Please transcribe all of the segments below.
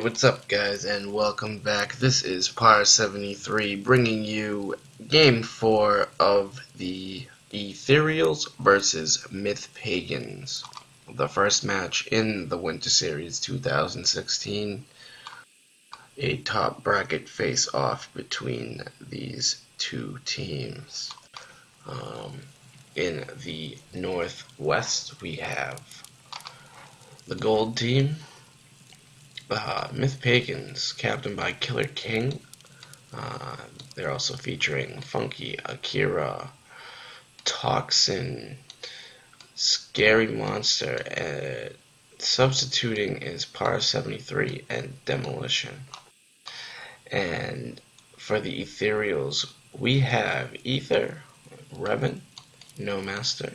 Hey, what's up guys, and welcome back. This is Par73 bringing you Game 4 of the Etherials versus Myth Pagans. The first match in the Winter Series 2016. A top bracket face-off between these two teams. In the Northwest we have the Gold team. Myth Pagans, captained by Killer King. They're also featuring Funky, Akira, Toxin, Scary Monster, substituting is Par73 and Demolition. And for the Etherials, we have Ether, Revan, No Master,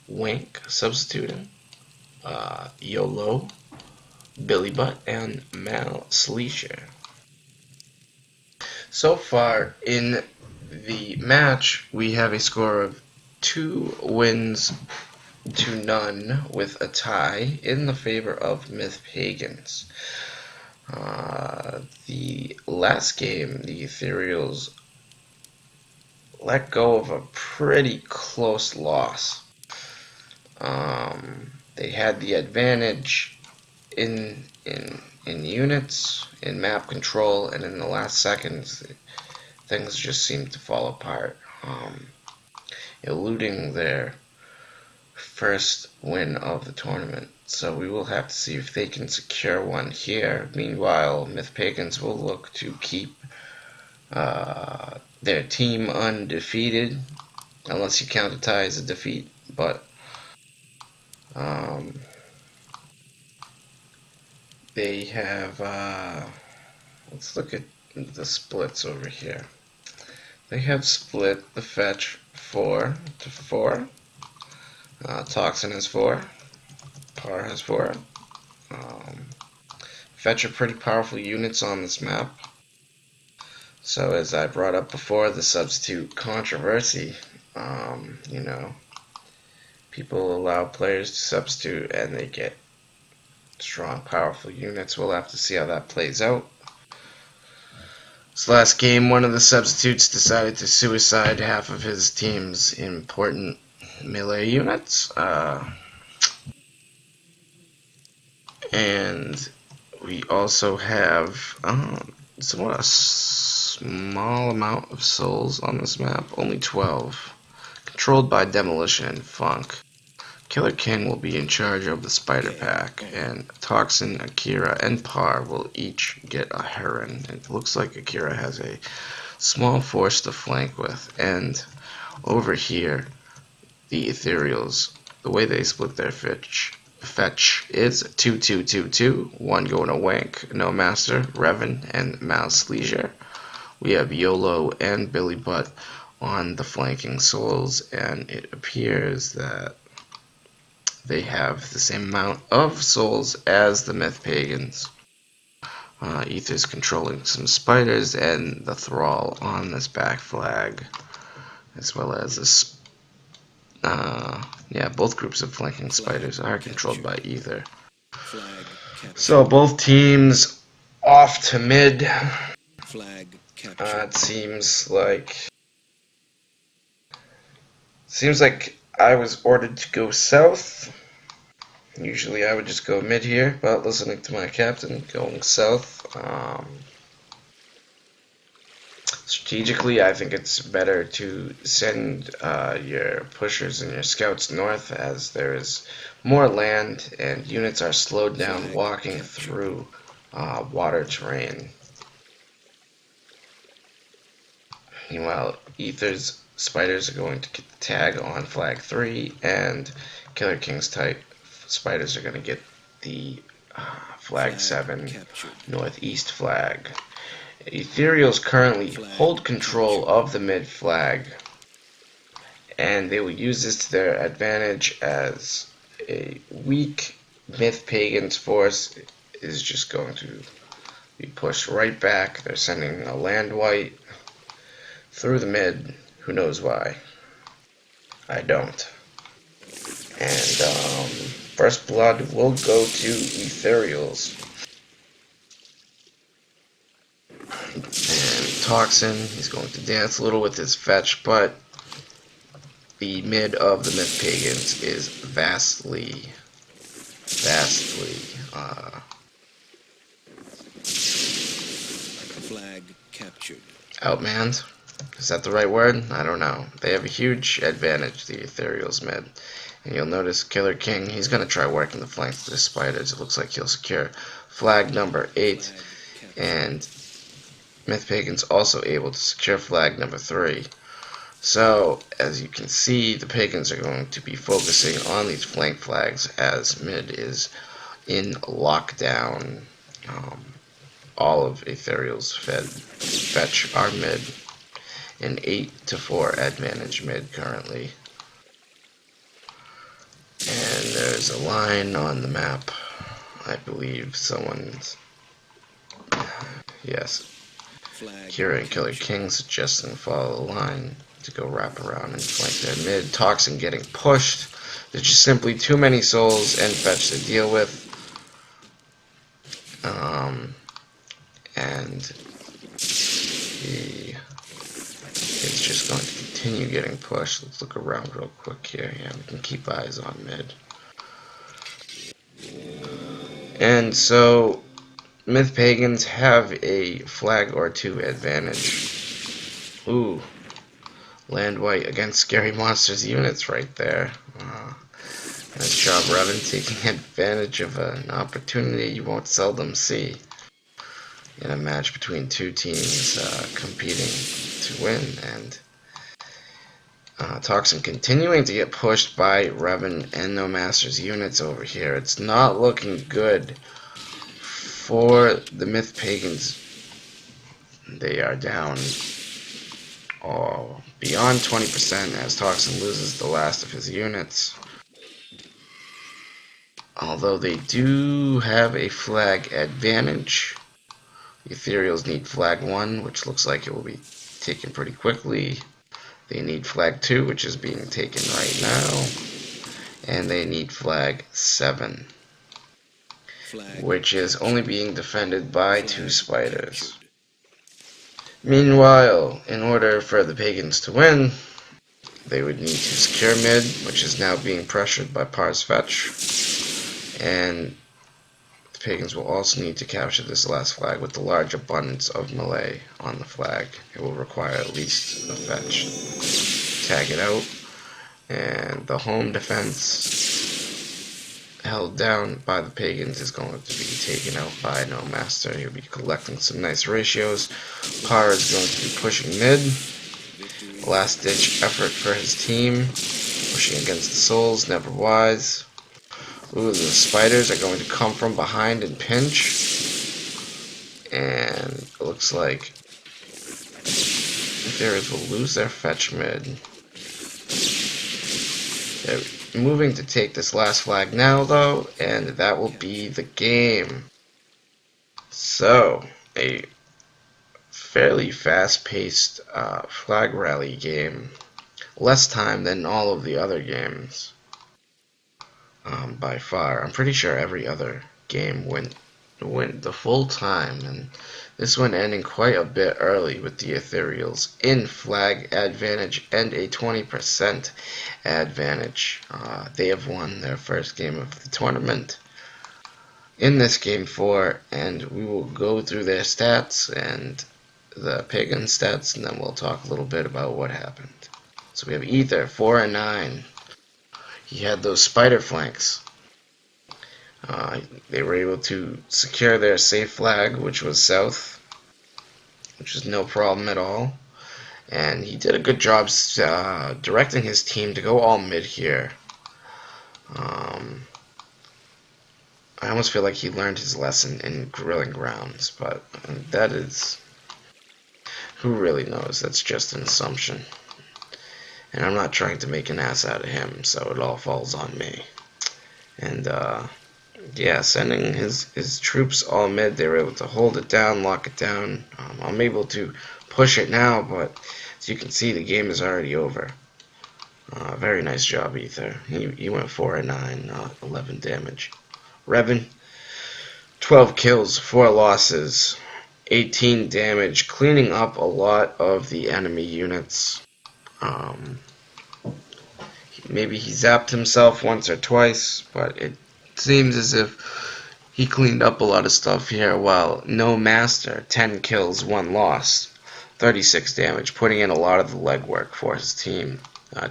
Wink, substituting, YOLO, Billy Butt, and Mal Sleesher. So far in the match, we have a score of 2 wins to none with a tie in the favor of Myth Pagans. The last game, the Etherials let go of a pretty close loss. They had the advantage in units, in map control, and in the last seconds things just seemed to fall apart, eluding their first win of the tournament. So we will have to see if they can secure one here. Meanwhile, Myth Pagans will look to keep their team undefeated, unless you count a tie as a defeat, but they have, let's look at the splits over here. They have split the fetch 4 to 4. Toxin has 4. Par has 4. Fetch are pretty powerful units on this map. So as I brought up before, the substitute controversy, you know, people allow players to substitute and they get strong, powerful units. We'll have to see how that plays out. This last game, one of the substitutes decided to suicide half of his team's important melee units. And we also have somewhat a small amount of souls on this map, only 12, controlled by Demolition and Funk. Killer King will be in charge of the Spider Pack, and Toxin, Akira, and Par will each get a Heron. It looks like Akira has a small force to flank with. And over here, the Etherials, the way they split their fetch is 2-2-2-2, one going to Wank, No Master, Revan, and Mouse Leisure. We have YOLO and Billy Butt on the flanking souls, and it appears that they have the same amount of souls as the Myth Pagans. Ether's controlling some spiders and the Thrall on this back flag, as well as this. Both groups of flanking spiders are controlled by Ether. So both teams off to mid. It seems like I was ordered to go south. Usually I would just go mid here, but listening to my captain, going south. Strategically, I think it's better to send your pushers and your scouts north, as there is more land and units are slowed down walking through water terrain. Meanwhile, Ether's spiders are going to get the tag on flag 3, and Killer King's type spiders are going to get the flag 7 northeast flag. Etherials currently hold control of the mid flag, and they will use this to their advantage, as a weak Myth Pagans force is just going to be pushed right back. They're sending a land white through the mid. Who knows why? I don't. And, 1st blood will go to Etherials. And Toxin, he's going to dance a little with his fetch, but the mid of the Myth Pagans is vastly Flag captured. outmanned. Is that the right word? I don't know. They have a huge advantage, the Etherials mid. And you'll notice Killer King, he's going to try working the flanks to the spiders. It looks like he'll secure flag number 8. And Myth Pagan's also able to secure flag number 3. So, as you can see, the Pagans are going to be focusing on these flank flags as mid is in lockdown. All of Etherial's fetch are mid. An 8-4 advantage mid currently. And there's a line on the map. I believe someone's... Yes. Kira and Killer King suggesting follow the line to go wrap around and flank their mid. Toxin getting pushed. There's just simply too many souls and fetch to deal with. And he is just going to continue getting pushed. Let's look around real quick here. Yeah, we can keep eyes on mid. And so Myth Pagans have a flag or 2 advantage. Ooh. Land white against Scary Monsters units right there. Nice job, Revan, taking advantage of an opportunity you won't seldom see in a match between 2 teams competing to win. And Toxin continuing to get pushed by Revan and No Masters units over here. It's not looking good for the Myth Pagans. They are down beyond 20% as Toxin loses the last of his units. Although they do have a flag advantage. The Etherials need flag 1, which looks like it will be taken pretty quickly. They need flag 2, which is being taken right now. And they need flag 7, which is only being defended by 2 spiders. Meanwhile, in order for the Pagans to win, they would need to secure mid, which is now being pressured by Par's fetch. And the Pagans will also need to capture this last flag with the large abundance of melee on the flag. It will require at least a fetch. Tag it out. And the home defense held down by the Pagans is going to be taken out by No Master. He'll be collecting some nice ratios. Par is going to be pushing mid. Last ditch effort for his team. Pushing against the souls, never wise. Ooh, the spiders are going to come from behind and pinch. And it looks like Etherials will lose their fetch mid. They're moving to take this last flag now, though, and that will be the game. So, a fairly fast-paced flag rally game. Less time than all of the other games. By far. I'm pretty sure every other game went the full time, and this one ending quite a bit early with the Etherials in flag advantage and a 20% advantage. They have won their first game of the tournament in this game 4, and we will go through their stats and the Pagan stats, and then we'll talk a little bit about what happened. So we have Ether, 4 and 9. He had those spider flanks. They were able to secure their safe flag, which was south, which was no problem at all. And he did a good job directing his team to go all mid here. I almost feel like he learned his lesson in grilling grounds, but that is... who really knows? That's just an assumption. And I'm not trying to make an ass out of him, so it all falls on me. And, yeah, sending his troops all mid, they were able to hold it down, lock it down. I'm able to push it now, but as you can see, the game is already over. Very nice job, Ether. He went 4 and 9, 11 damage. Revan, 12 kills, 4 losses. 18 damage, cleaning up a lot of the enemy units. Maybe he zapped himself once or twice, but it seems as if he cleaned up a lot of stuff here, while no master, 10 kills, 1 loss, 36 damage, putting in a lot of the legwork for his team,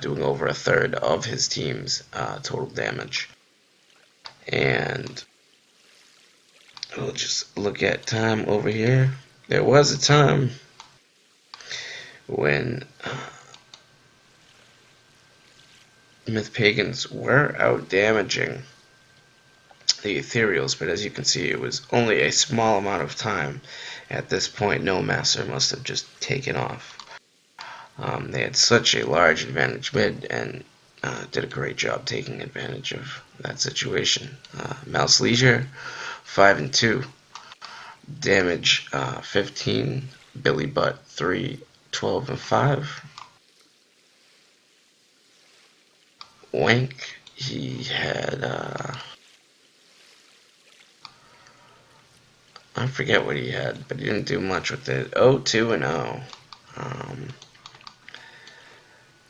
doing over a third of his team's total damage. And we'll just look at time over here. There was a time when Myth Pagans were out damaging the Etherials, but as you can see, it was only a small amount of time. At this point, no master must have just taken off. They had such a large advantage mid, and did a great job taking advantage of that situation. Mouse Leisure, 5 and 2. Damage 15. Billy Butt 3, 12 and 5. Wank, he had I forget what he had, but he didn't do much with it. 2 and 0.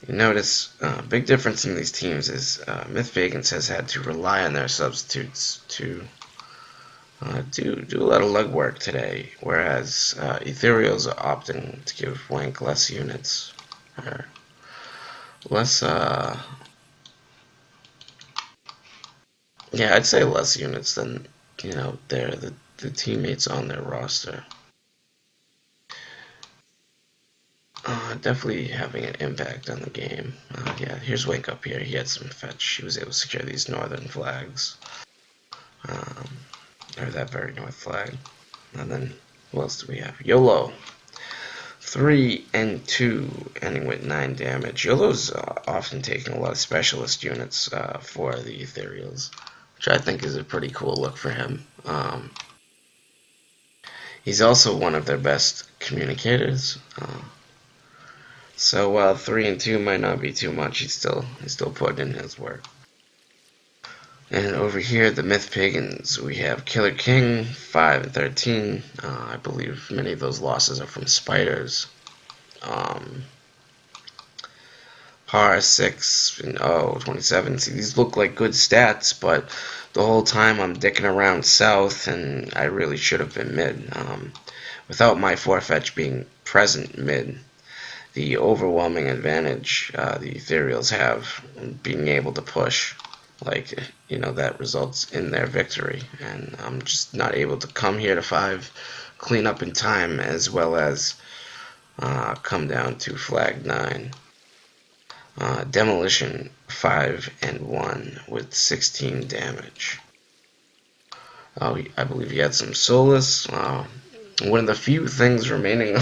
You notice big difference in these teams is Myth Pagans has had to rely on their substitutes to do a lot of legwork today, whereas Etherials are opting to give Wank less units, or less, yeah, I'd say less units than, the teammates on their roster. Definitely having an impact on the game. Yeah, here's Wank up here. He had some fetch. He was able to secure these northern flags. Or that very north flag. And then, what else do we have? YOLO. 3 and 2, ending with 9 damage. YOLO's often taking a lot of specialist units for the Etherials, which I think is a pretty cool look for him. He's also one of their best communicators. So while 3 and 2 might not be too much, he's still putting in his work. And over here, the Myth Pagans, we have Killer King, 5 and 13. I believe many of those losses are from spiders. Par 6 and 27. See, these look like good stats, but the whole time I'm dicking around south, and I really should have been mid. Without my 4-fetch being present mid, the overwhelming advantage the Etherials have being able to push, that results in their victory. And I'm just not able to come here to 5, clean up in time, as well as come down to flag 9. Demolition 5 and 1 with 16 damage. I believe he had some Solus. One of the few things remaining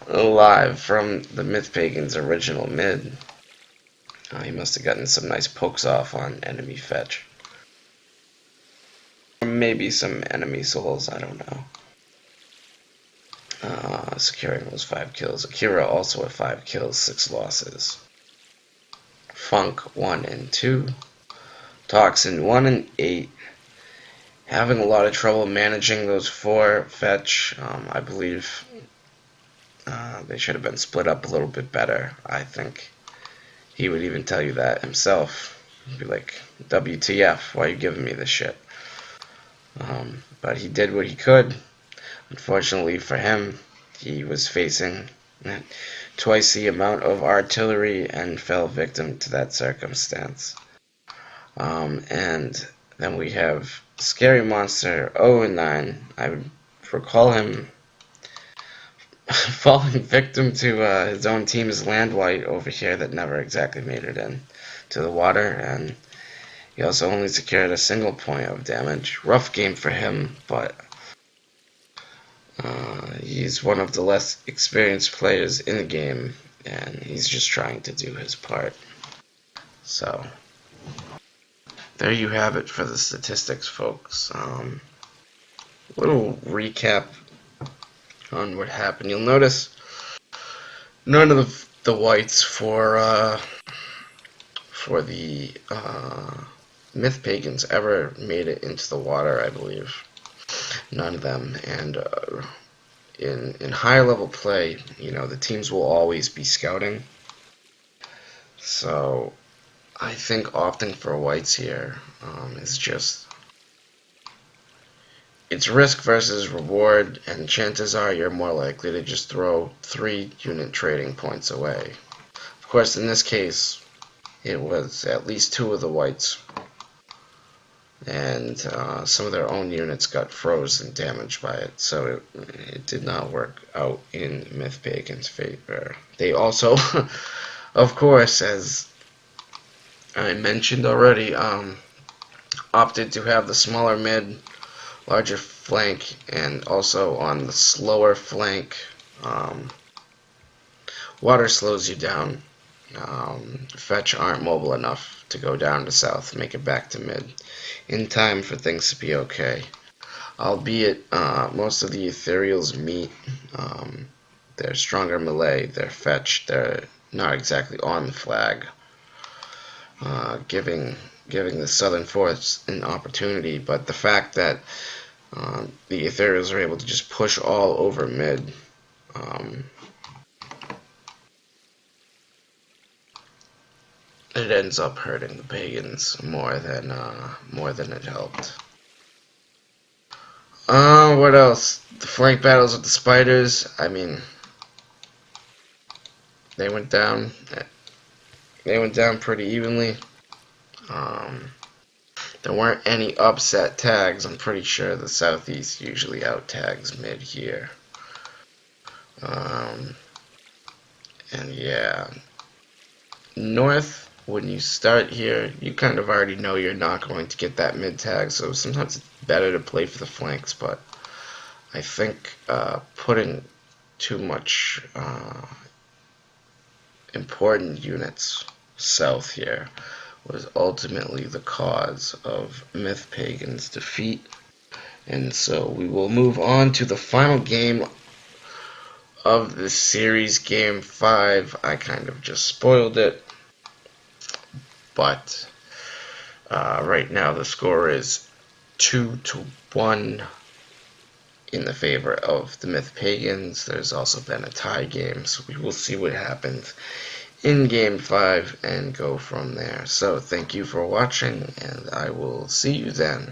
alive from the Myth Pagans' original mid. He must have gotten some nice pokes off on enemy fetch. Or maybe some enemy souls, I don't know. Securing those 5 kills. Akira also at 5 kills, 6 losses. Funk 1 and 2. Toxin 1 and 8. Having a lot of trouble managing those 4 fetch. I believe they should have been split up a little bit better. I think he would even tell you that himself. He'd be like, WTF, why are you giving me this shit? But he did what he could. Unfortunately for him, he was facing twice the amount of artillery and fell victim to that circumstance. And then we have Scary Monster 0 and 9. I would recall him falling victim to his own team's land white over here that never exactly made it in to the water, and he also only secured a single point of damage. Rough game for him, but he's one of the less experienced players in the game, and he's just trying to do his part. So there you have it for the statistics, folks. Little recap on what happened. You'll notice none of the whites for the Myth Pagans ever made it into the water, I believe. None of them. And in higher level play, the teams will always be scouting. So I think opting for whites here is just, it's risk versus reward, and chances are you're more likely to just throw 3 unit trading points away. Of course, in this case, it was at least 2 of the whites, and some of their own units got froze and damaged by it, so it did not work out in Myth Pagan's favor. They also, of course, as I mentioned already, opted to have the smaller mid, larger flank, and also on the slower flank, water slows you down. Fetch aren't mobile enough to go down to south, make it back to mid in time for things to be okay. Albeit most of the Etherials meet, they're stronger melee, they're fetch, they're not exactly on the flag, giving the Southern Force an opportunity. But the fact that the Etherials are able to just push all over mid, it ends up hurting the Pagans more than it helped. What else? The flank battles with the spiders. I mean, they went down. They went down pretty evenly. There weren't any upset tags. I'm pretty sure the Southeast usually out tags mid here. And yeah, North, when you start here, you kind of already know you're not going to get that mid tag, so sometimes it's better to play for the flanks, but I think putting too much important units south here was ultimately the cause of Myth Pagan's defeat. And so we will move on to the final game of the series, Game 5. I kind of just spoiled it, but right now the score is 2-1 in the favor of the Myth Pagans. There's also been a tie game, so we will see what happens in Game 5 and go from there. So thank you for watching, and I will see you then.